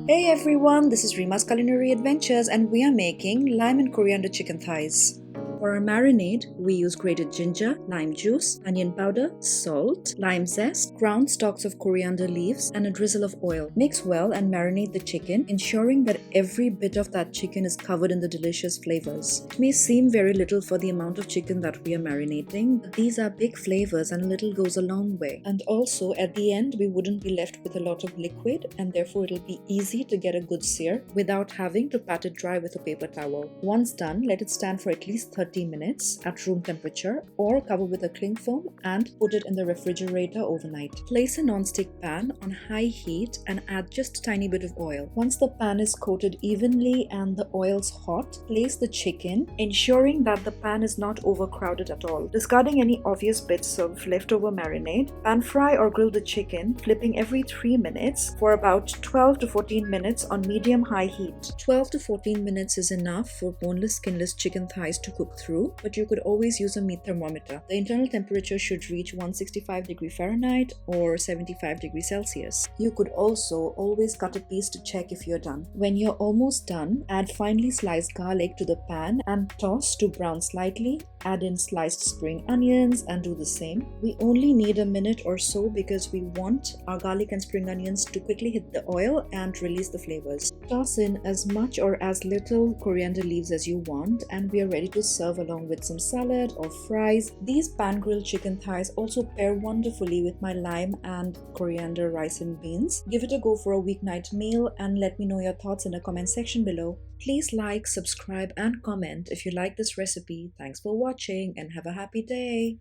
Hey everyone, this is Rima's Culinary Adventures and we are making lime and coriander chicken thighs. For our marinade, we use grated ginger, lime juice, onion powder, salt, lime zest, ground stalks of coriander leaves, and a drizzle of oil. Mix well and marinate the chicken, ensuring that every bit of that chicken is covered in the delicious flavors. It may seem very little for the amount of chicken that we are marinating, but these are big flavors and a little goes a long way. And also, at the end, we wouldn't be left with a lot of liquid, and therefore it'll be easy to get a good sear without having to pat it dry with a paper towel. Once done, let it stand for at least 30 minutes at room temperature or cover with a cling film and put it in the refrigerator overnight. Place a non-stick pan on high heat and add just a tiny bit of oil. Once the pan is coated evenly and the oil's hot, place the chicken, ensuring that the pan is not overcrowded at all. Discarding any obvious bits of leftover marinade, pan fry or grill the chicken, flipping every 3 minutes for about 12 to 14 minutes on medium-high heat. 12 to 14 minutes is enough for boneless, skinless chicken thighs to cook through, but you could always use a meat thermometer. The internal temperature should reach 165°F or 75°C. You could also always cut a piece to check if you're done. When you're almost done, add finely sliced garlic to the pan and toss to brown slightly. Add in sliced spring onions and do the same. We only need a minute or so because we want our garlic and spring onions to quickly hit the oil and release the flavors. Toss in as much or as little coriander leaves as you want and we are ready to serve along with some salad or fries. These pan-grilled chicken thighs also pair wonderfully with my lime and coriander rice and beans. Give it a go for a weeknight meal and let me know your thoughts in the comment section below. Please like, subscribe and comment if you like this recipe. Thanks for watching and have a happy day.